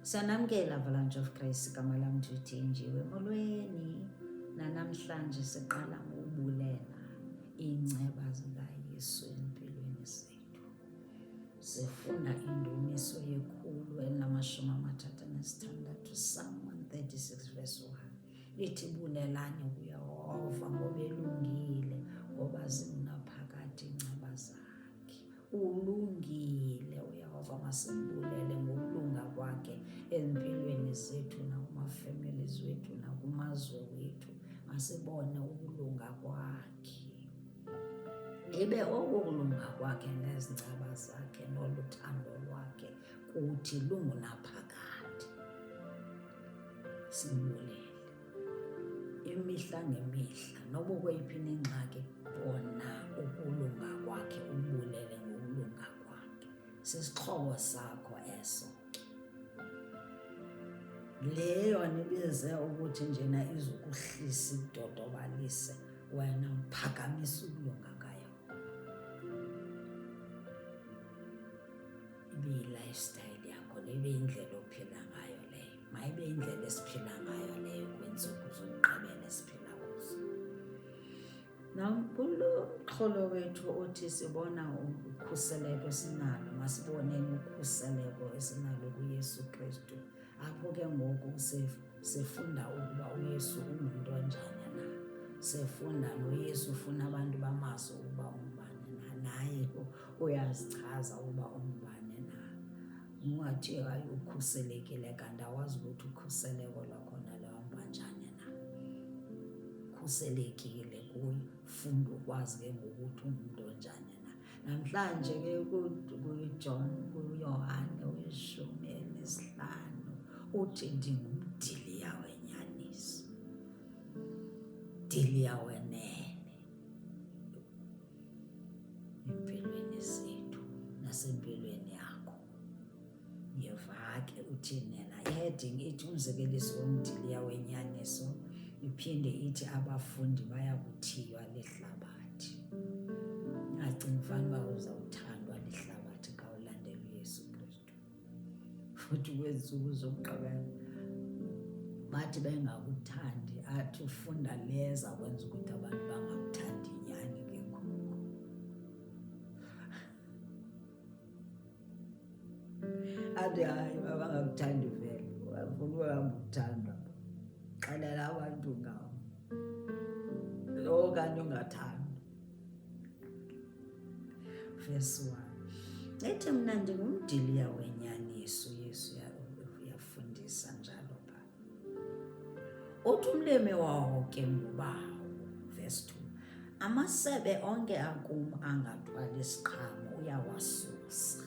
Sanamkela Avalanche of Grace igama lam ndithenjiwe molweni. Nanamhlanje siqala ngokubulela iinceba zikaYesu empilweni zethu. Sifunda indumiso ye-136 Psalm 136 verse 1. Lithi bulelani kuYehova ngoba elungile, ngoba zinaphakade iinceba zakhe. Ulungile uYehova, masimbulele ngokulunga kwakhe empilweni zethu nakumafamily zethu nakumazwe wethu. Masibone ukulunga kwakhe. Ibe okulunga kwakhe nezinceba zakhe noluthando lwakhe kuthi lungunaphakade. Simbulele imihla ngemihla, noba kweyiphi ingxaki, bona ukulunga kwakhe, umbulele ngokulunga kwakhe. Sisixhobo sakho eso. Leyo nibize ukuthi njena izukuhlisa ikudodobalise, wena uphakamisa ukulunga kayo. Ibe yi-lifestyle yakho, ibe yindlela ophila ngayo leyo. Mayibe yindlela esiphila ngayo leyo kwiintsuku zokugqibela esiphila kuzo. Kulo mxholo wethu othi sibona ukhuseleko esinalo, masiboneni ukhuseleko esinalo kuYesu Kristu. Apho ke ngoku sifunda ukuba uYesu ungumntu onjani na. Sifunda noYesu ufuna abantu bamazi ukuba umbane na. Naye uyazichaza ukuba umbane na. Ungathi hayi ukhuselekile kanti awazi ukuthi ukhuseleko lwakhona luhamba njani na. Ukhuselekile kuyo, funda ukwazi ke ngokuthi ungumntu onjani na. Namhlanje ke kuYohane 15 uthi ndingumdiliya wenyaniso, diliya wenene empilweni zethu nasempilweni yakho. Yeva ke uthini na. I-heading ithi umzekeliso womdiliya wenyaniso, iphinde ithi abafundi baya kuthiywa lihlabathi. Ungacingi fanuba uzawuthandwa lihlabathi xa ulandela uYesu Kristu. Futhi kwezi ntsuku zokugqibela bathi bengakuthandi, athi ufunda leza kwenza ukuthi abantu bangakuthandi nyani ke ngoku. Athi hayi bangakuthandi vele, uyafuna uhamba ukuthandwa. Xelela abantu ngawo okanye ungathandwa. Verse 1 ethi mna ndingumdiliya wenyaniso. Yesu uyafundisa njalo phaa. Uthi umlimi wawo ke ngubawo. Verse 2 amasebe onke akum angathwali isiqhamo uyawasusa,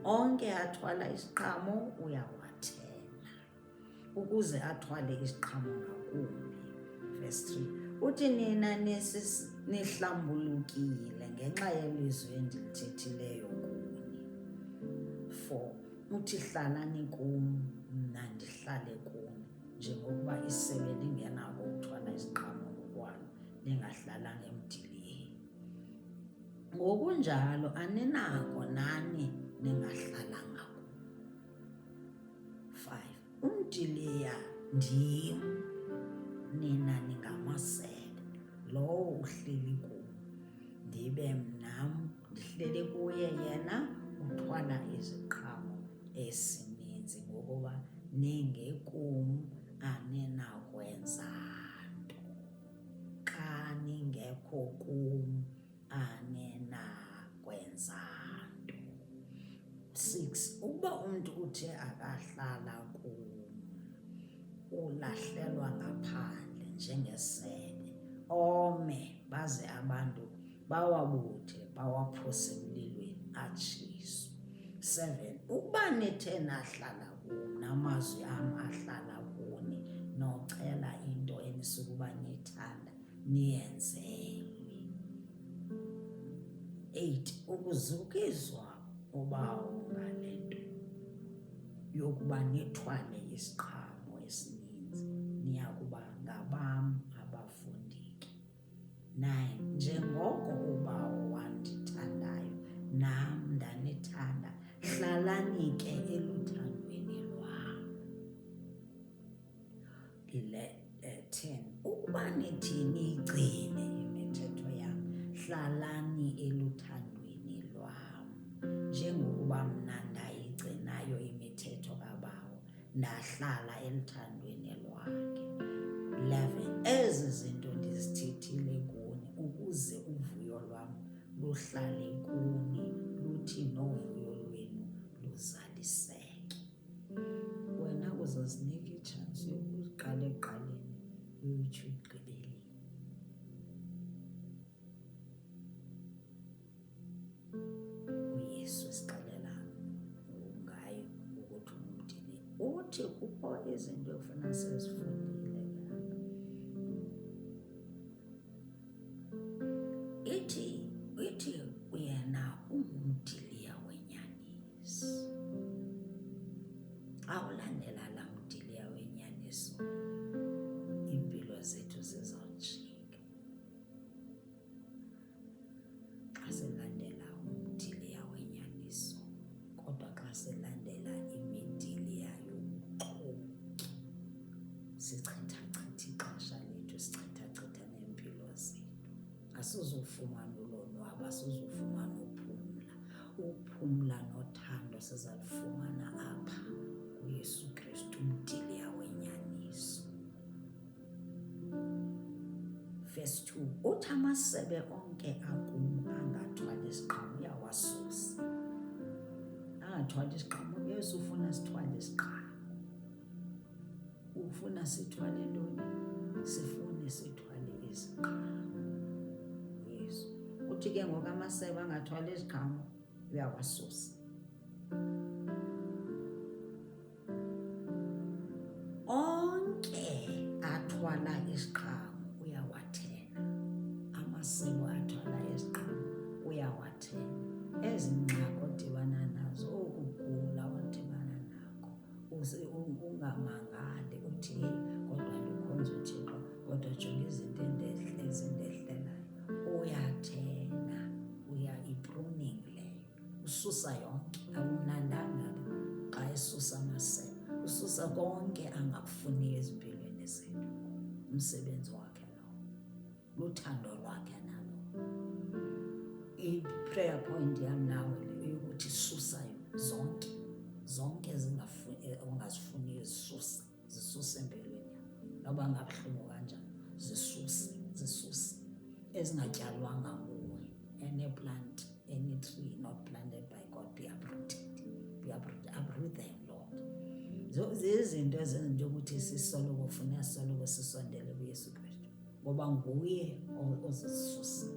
onke athwala isiqhamo uyawathena, ukuze athwale isiqhamo ngakumbi. Verse 3 uthi nina nihlambulukile ngenxa yelizwi endilithethileyo kuni. 4 uthi hlalani kum mna ndihlale kuni, njengokuba isebe lingenako ukuthwala isiqhamo ngokwalo lingahlalanga emdiliyeni, ngokunjalo aninako nani ningahlalanga kum. 5 umdiliya ndim, nina ningamasebe. Lowo uhleli kum ndibe mnam ndihleli kuye, yena uthwala iziqhamo esininzi, ngokuba ningekum aninakwenza nto. Xa ningekho kum aninakwenza nto. 6 ukuba umntu uthe akahlala kum ulahlelwa ngaphandle njengesebe, ome baze abantu bawabuthe bawaphose emlilweni atshiswe. 7 ukuba nithe nahlala kum namazwi am ahlala kuni, nocela into enisukuba niyithanda niyenzelwe. 8 ukuzukizwa ubawo ngale nto yokuba nithwale isiqhamo esininzi, niyakuba ngabam abafundi ke. 9 njengoko ubawo wandithandayo nam ndanithanda, hlalani ke eluthandweni lwam. 10 ukuba nithi niyigcine imithetho yam hlalani eluthandweni lwam njengokuba mna ndayigcinayo imithetho kaBawo ndahlala eluthandweni lwakhe. 11 ezi zinto ndizithethile kuni ukuze uvuyo lwam luhlale kuni luthi novuyo lwenu luzaliseke. Wena uzazinika itshansi yokuqala ekuqaleni uyotsho ekugqibeleni. uYesu esixelela ngayo ukuthi umdili uthi kukho izinto ekufuneka sizifundile ithi yena ungumdiliya wenyaniso. Awulandela la mdiliya wenyaniso impilo zethu zizawujika. Xa silandela umdiliya wenyaniso, kodwa xa silandela imidiliya yobuxoki sichitha ixesha lethu, sichitha nempilo zethu. Asizufumana ulonwabo, asizufumana uphumla nothando sizalufumana apha kuYesu Kristu umdiliya wenyaniso. Verse 2 uthi amasebe onke akum angathwali isiqhamo uyawasusa. Angathwali isiqhamo. Yesu ufuna sithwale isiqhamo. Ufuna sithwale ntoni? Sifune sithwale isiqhamo. Yesu uthi ke ngoku amasebe angathwali isiqhamo uyawasusa. Onke athwala isiqhamo uyawathena. Amasebe athwala isiqhamo uyawathena. Ezi ngxaki odibana nazo, okugula odibana nako, ungamangali uthi kodwa ndikhonza uThixo, kodwa jonga izinto ezindehlelayo. Uyathena, i-pruning leyo. Ususa yonke. Akumnandanga xa esusa amasebe. Ususa konke angakufuniyo ezimpilweni zethu. Umsebenzi wakhe lowo, luthando lwakhe nalo. I-prayer point yam nawe yokuthi susa zonke ongazifuniyo zisuse empilweni yakho. Noba ngabuhlungu kanjani, zisuse. Ezingatyalwanga nguwe. Any plant, any tree not planted by God, be uprooted. Uproot them, Lord. Zizinto ezenza ukuthi sisoloko sisondele kuYesu Kristu, ngoba nguye ozisusa.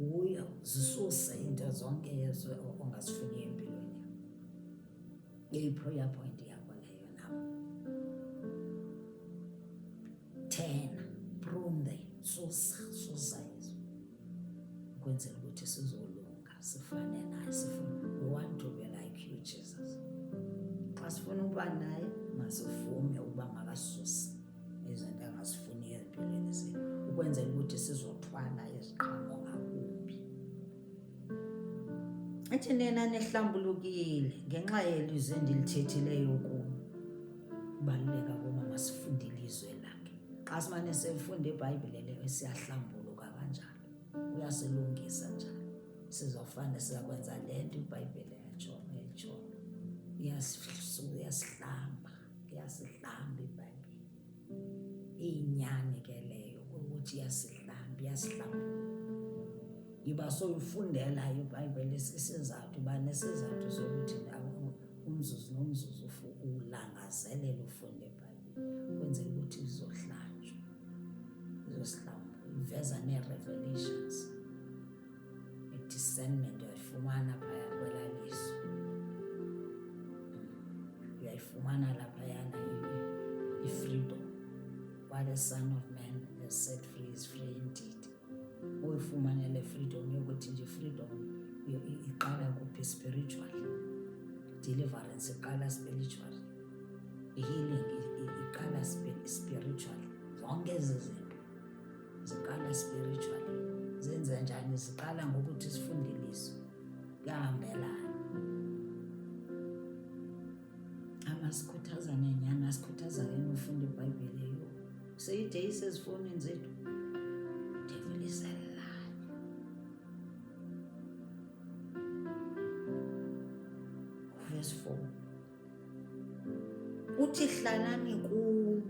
Nguye zisuse into zonke ezo ongazifuniyo empilweni yakho. Iyi-prayer point yakho leyo nawe. 10 prune them. Susa yezo ukwenzela ukuthi sizolunga sifane naye. We want to be like you, Jesus. Xa sifuna ukuba naye masivume ukuba makasuse izinto angazifuniyo empilweni zethu ukwenzela ukuthi sizothwala iziqhamo ngakumbi. Athi nina nihlambulukile ngenxa yelizwi endilithethileyo kuni. Kubaluleka ukuba masifunde ilizwe lakhe. Xa simane sifunda iBhayibhile leyo siyahlambuluka kanjalo. Uyasilungisa njalo. Sizakwenza le nto iBhayibhile yatsho. Iyasihlamba iBhayibhile. Iyinyani ke leyo ukuthi iyasihlamba. Yiba soyifundela iBhayibhile isizathu, uba nesizathu sokuthi umzuzu nomzuzu ulangazelela ufunda iBhayibhile ukwenzela ukuthi izohlanjwa, izosihlamba. Iveza nee-revelations, i-discernment uyayifumana phaya kwela lizwi. Uyayifumana laphayana i-freedom. What the Son of Man has set free is free indeed. Uyifumane le freedom yokuthi nje freedom iqala kuphi? Spiritually. Deliverance iqala spiritually. Healing iqala spiritually. Zonke ezi zinto ziqala spiritually. Zenza njani? Ziqala ngokuthi sifunde ilizwi. Kuyahambelana. masikhuthazane nyani, masikhuthazane ufunda iBhayibhile yo. Seyide isezifowunini zethu. Devil is a liar. Verse 4. Uthi hlalani kum,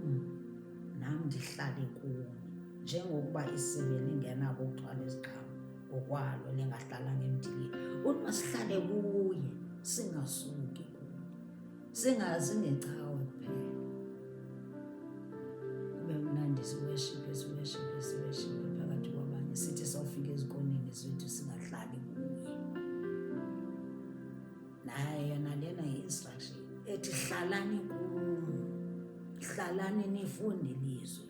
nam ndihlale kuni, njengokuba isebe lingenako ukuthwala iziqhamo ngokwalo lingahlalanga emdilini. Uthi masihlale kuye, singasuki kuye, singazi ngecawe kuphela. Kube mnandi siweshiphe phakathi kwabanye, sithi sawufika ezikoneni zethu singahlali kuye. Naye yona lena yi-instruction ethi hlalani kum, hlalani nifunde ilizwi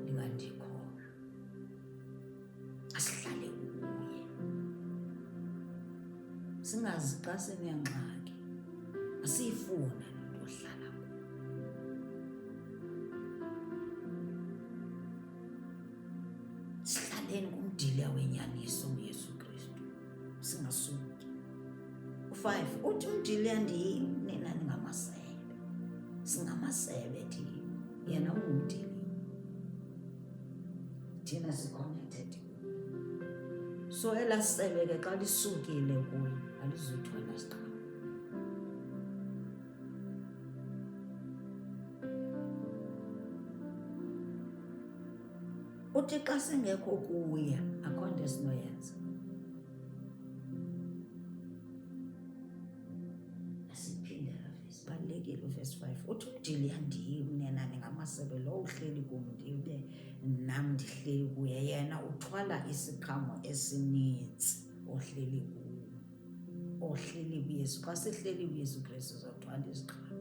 lingandikholwa. Asihlale kuye, singazi xa sinengxaki, asiyifuna lento ohlala kuyo. Sihlaleni kumdila wenyaniso uYesu Kristu, singasuki. 5. Uthi umdila ndim, nina ningamasebe. Singamasebe thina, yena ungumdili, thina si-connected. So elasebe ke xa lisukile kuyo alizuthwala siqhamo. Uthi xa singekho kuye akho nto esinoyenza. Balulekile uverse 5. Uthi umdili ndim, nina ningamasebe, lo uhleli kum ndibe nam ndihleli kuye. Yena uthwala isiqhamo esinintsi ohleli kuyo, ohleli kuYesu. Xa sihleli kuYesu Kristu uzothwala iziqhamo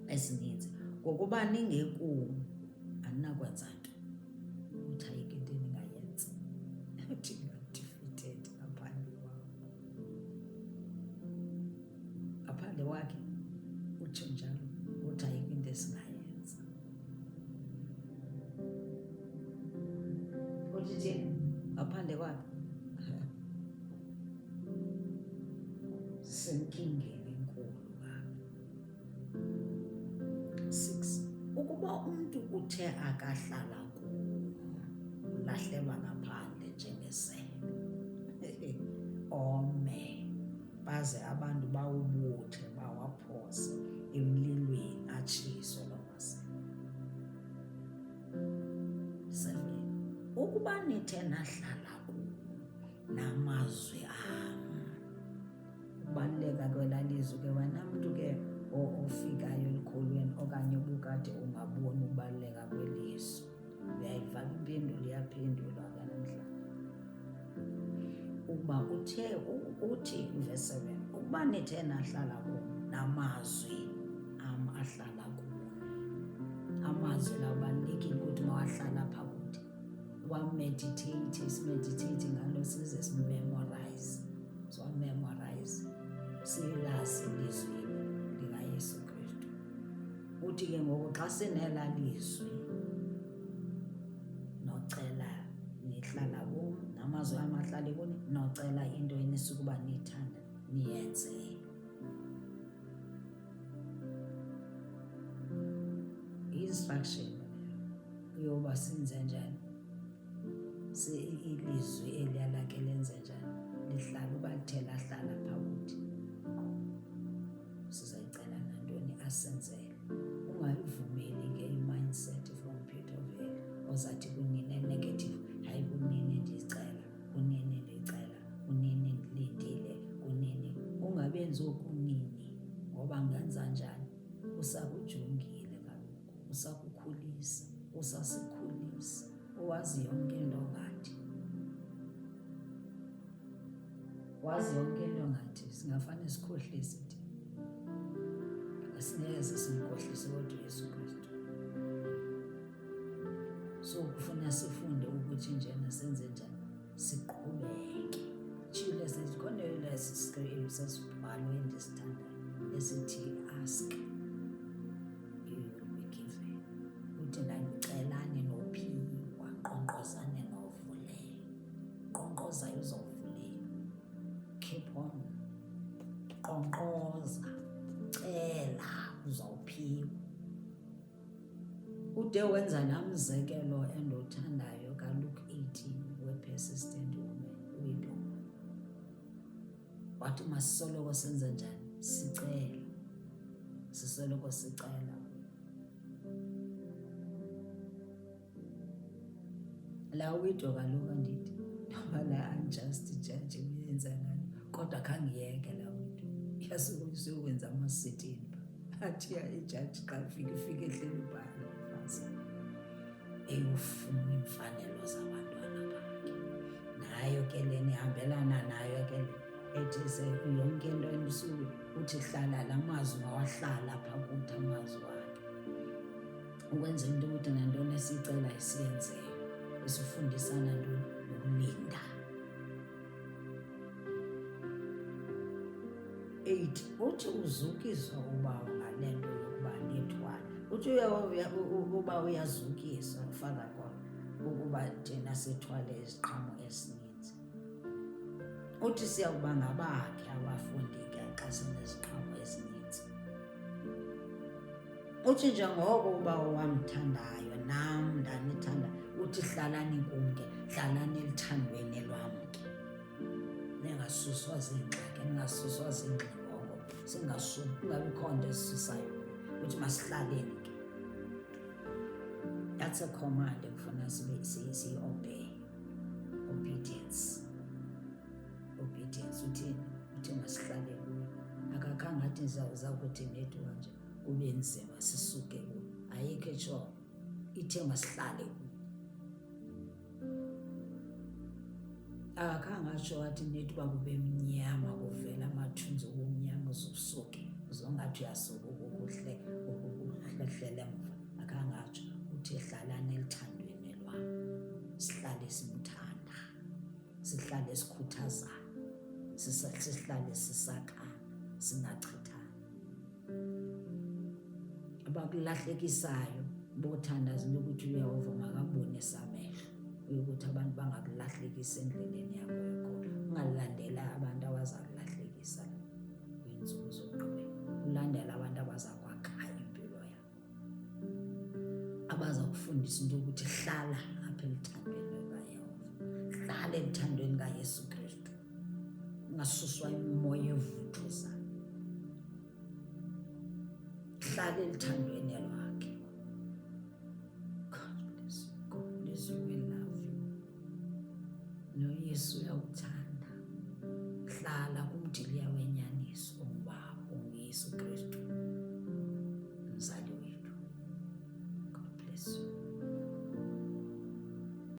esinintsi. Ngokuba ningekum aninakwenza nto. Uthi ayikho into eningayenza. Uthi defeated ngaphandle kwakho. Ngaphandle wakhe utsho njalo, uthi ayikho into esingayenza. Uthi thina ngaphandle kwakhe senkingeni enkulu kabi. 6. Ukuba umntu uthe akahlala kuwo, ulahlelwa ngaphandle njengesebe, ome, baze abantu bawubuthe bawaphose emlilweni atshiswe loo masebe. 7. Ukuba nithe nahlala kuwo namazwi am. Ukubaluleka kwela lizwi ke, wena mntu ke ofikayo elikholweni okanye ubukade ungaboni ukubaluleka kwelizwi, uyayiva impendulo iyaphendulwa ke namhlanje. Ukuba uthi verse 7, ukuba nithe nahlala kuwo namazwi am ahlala kuwo. Amazwi la ubalulekile ukuthi mawahlala phaa kuthi, wameditate, simeditate ngalo size simemorize. So memorize, silazi ilizwi likaYesu Kristu. Uthi ke ngoku xa sinela lizwi nocela nihlala kum, namazwi am ahlale kuni, nocela into enisuka uba niyithanda niyenze. I-instruction yoba senze njani, ilizwi eliya lakhe lenze njani, lihlala. Uba lithe lahlala phaa kuthi, sizayicela nantoni asenzele. Ungayivumeli ke i-mindset from pit of hell ozathi kunini negative, hayi kunini ndicela, kunini ndicela, kunini ndilindile, kunini. Ungabenzi okunini, ngoba ngenza njani, usakujongile kaloku, usakukhulisa, usasikhulisa, owazi yonke into ngathi. Wazi yonke into ngathi, singafane sikhohlise thina. Asingeze simkhohlise kodwa uYesu Kristu. So kufuna sifunde ukuthi njena senze njani, siqhubeke. Tshile sikhona sesibhalo endisithandayo esithi ask, you will be given. Uthi nacelani nophiwa, qonqozane novuleyo. Qonqoza uzovulelwa. Keep on. Qonqoza. uphiwe. Ude wenza namzekelo endothandayo kaLuke 18 we-persistent widow. Wathi masisoloko senze njani? Sicela. Sisoloko sicela. La widow kaloku andithi noba la unjust judge uyenza ngani, kodwa khangiyeke la widow. Iyasukwenza ama-sit-in. Athiya ijaji xa ifike ehleli ubhala fast eyofuna iimfanelo zabantwana bakhe. Nayo ke le nihambelana nayo ke le ethi yonke into emsulwa uthi hlala la mazwi mawahlala apha kuthi amazwi wakhe, ukwenzela into ukuthi nantoni esiyicela isiyenzeyo, esifundisana ntoni nokulinda. 8 uthi uzukiswa ubawo ngale nto yokuba nethwala. Uthi uba uyazukiswa faka kwa ukuba thina sithwale iziqhamo esininzi. Uthi siyakuba ngabakhe abafundi ke xa sineziqhamo ezininzi. Uthi njengoko uba wamthandayo nam ndanithanda, uthi hlalani kum ke, hlalani elithandweni lwam ke. Ningasuswa ziingxaki, ningasuswa ziingxibongo, kungabikho nto esisusayo. Uthi masihlaleni ke. That's a command ekufuna siyi-obey. Obedience. Uthi masihlale kuyo. Akakhange athi zawukuthi nethiwa nje kube nzima sisuke kuyo. Ayikho etshoyo. Ithe masihlale kuyo. Akakhange atsho wathi nethiwa kube mnyama kuvela amathunzi obumnyama uzusuke. Uzongathi uyasuka ukuhlehlele emva. Akhange atsho. Uthi hlalani elithandweni lwam. Sihlale simthanda. Sihlale sikhuthazana. Sihlale sisakhana, singachithani. Abakulahlekisayo bothandaza into ukuthi uYehova makabonise amehlo, ukuthi abantu bangakulahlekisi endleleni yakho yokholo. Ungalandela abantu abaza kulahlekisa kwiintsuku zokugqibela. Ulandela abantu abaza kwakha impilo yakho, abaza kufundisa into yokuthi hlala apha elithandweni likaYehova, hlala elithandweni kaYesu Kristu, ungasuswa imimoya evuthuzayo. Hlala elithandweni lwakhe. God bless you. God bless you. We love you. NoYesu uyawuthanda. Hlala kumdiliya wenyaniso ongubaba, onguYesu Kristu.